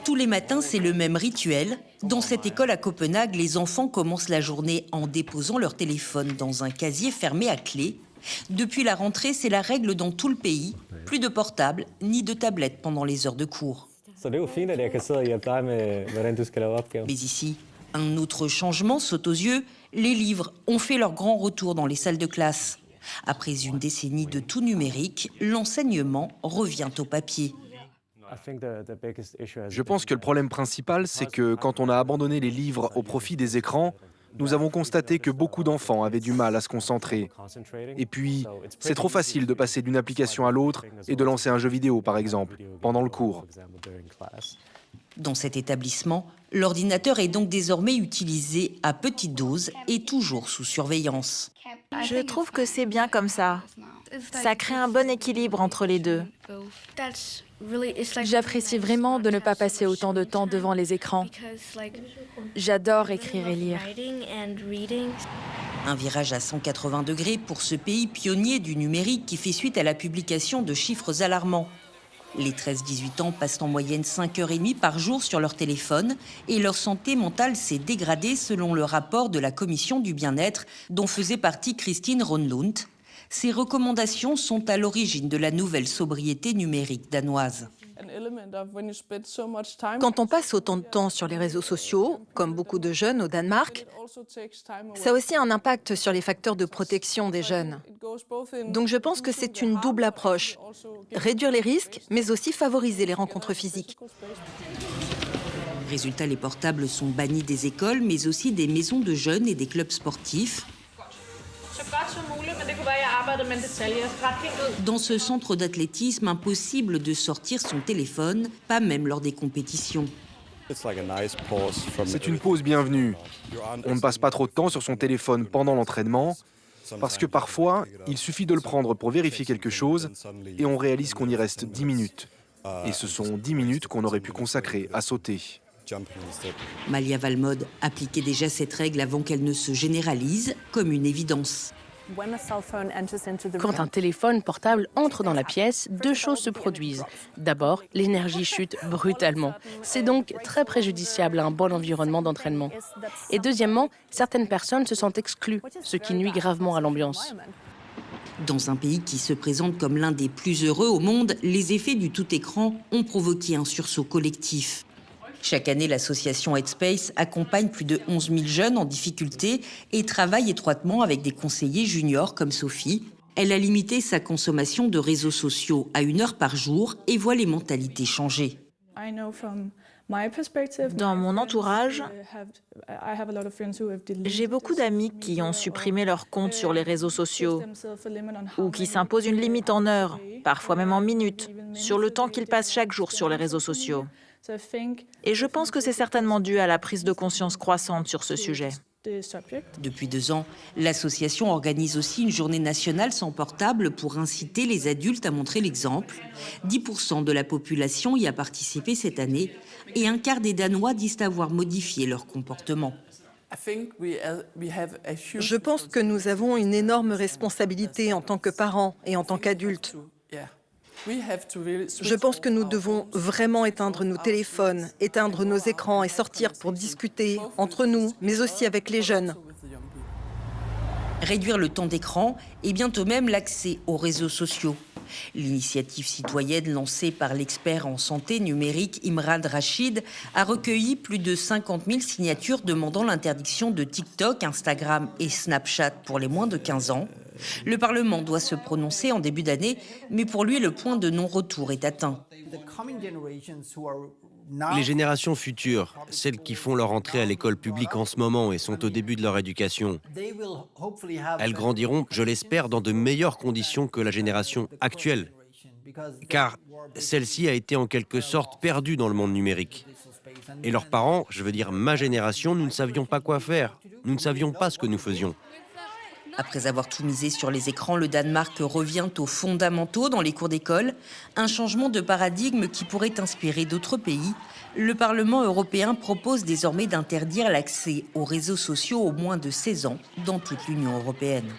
Tous les matins, c'est le même rituel. Dans cette école à Copenhague, les enfants commencent la journée en déposant leur téléphone dans un casier fermé à clé. Depuis la rentrée, c'est la règle dans tout le pays. Plus de portable ni de tablette pendant les heures de cours. Mais ici, un autre changement saute aux yeux. Les livres ont fait leur grand retour dans les salles de classe. Après une décennie de tout numérique, l'enseignement revient au papier. Je pense que le problème principal, c'est que quand on a abandonné les livres au profit des écrans, nous avons constaté que beaucoup d'enfants avaient du mal à se concentrer. Et puis, c'est trop facile de passer d'une application à l'autre et de lancer un jeu vidéo, par exemple, pendant le cours. Dans cet établissement, l'ordinateur est donc désormais utilisé à petite dose et toujours sous surveillance. Je trouve que c'est bien comme ça. Ça crée un bon équilibre entre les deux. J'apprécie vraiment de ne pas passer autant de temps devant les écrans. J'adore écrire et lire. Un virage à 180 degrés pour ce pays pionnier du numérique qui fait suite à la publication de chiffres alarmants. Les 13-18 ans passent en moyenne 5h30 par jour sur leur téléphone et leur santé mentale s'est dégradée selon le rapport de la commission du bien-être dont faisait partie Christine Ronlund. Ces recommandations sont à l'origine de la nouvelle sobriété numérique danoise. Quand on passe autant de temps sur les réseaux sociaux, comme beaucoup de jeunes au Danemark, ça a aussi un impact sur les facteurs de protection des jeunes. Donc je pense que c'est une double approche. Réduire les risques, mais aussi favoriser les rencontres physiques. Résultat, les portables sont bannis des écoles, mais aussi des maisons de jeunes et des clubs sportifs. Dans ce centre d'athlétisme, impossible de sortir son téléphone, pas même lors des compétitions. C'est une pause bienvenue. On ne passe pas trop de temps sur son téléphone pendant l'entraînement, parce que parfois, il suffit de le prendre pour vérifier quelque chose et on réalise qu'on y reste 10 minutes. Et ce sont 10 minutes qu'on aurait pu consacrer à sauter. Malia Valmod appliquait déjà cette règle avant qu'elle ne se généralise comme une évidence. Quand un téléphone portable entre dans la pièce, deux choses se produisent. D'abord, l'énergie chute brutalement. C'est donc très préjudiciable à un bon environnement d'entraînement. Et deuxièmement, certaines personnes se sentent exclues, ce qui nuit gravement à l'ambiance. Dans un pays qui se présente comme l'un des plus heureux au monde, les effets du tout-écran ont provoqué un sursaut collectif. Chaque année, l'association Headspace accompagne plus de 11 000 jeunes en difficulté et travaille étroitement avec des conseillers juniors comme Sophie. Elle a limité sa consommation de réseaux sociaux à 1 heure par jour et voit les mentalités changer. Dans mon entourage, j'ai beaucoup d'amis qui ont supprimé leur compte sur les réseaux sociaux ou qui s'imposent une limite en heures, parfois même en minutes, sur le temps qu'ils passent chaque jour sur les réseaux sociaux. Et je pense que c'est certainement dû à la prise de conscience croissante sur ce sujet. Depuis 2 ans, l'association organise aussi une journée nationale sans portable pour inciter les adultes à montrer l'exemple. 10% de la population y a participé cette année et un quart des Danois disent avoir modifié leur comportement. Je pense que nous avons une énorme responsabilité en tant que parents et en tant qu'adultes. Je pense que nous devons vraiment éteindre nos téléphones, éteindre nos écrans et sortir pour discuter entre nous, mais aussi avec les jeunes. Réduire le temps d'écran et bientôt même l'accès aux réseaux sociaux. L'initiative citoyenne lancée par l'expert en santé numérique Imran Rachid a recueilli plus de 50 000 signatures demandant l'interdiction de TikTok, Instagram et Snapchat pour les moins de 15 ans. Le Parlement doit se prononcer en début d'année, mais pour lui, le point de non-retour est atteint. Les générations futures, celles qui font leur entrée à l'école publique en ce moment et sont au début de leur éducation, elles grandiront, je l'espère, dans de meilleures conditions que la génération actuelle. Car celle-ci a été en quelque sorte perdue dans le monde numérique. Et leurs parents, je veux dire ma génération, nous ne savions pas quoi faire. Nous ne savions pas ce que nous faisions. Après avoir tout misé sur les écrans, le Danemark revient aux fondamentaux dans les cours d'école. Un changement de paradigme qui pourrait inspirer d'autres pays. Le Parlement européen propose désormais d'interdire l'accès aux réseaux sociaux aux moins de 16 ans dans toute l'Union européenne.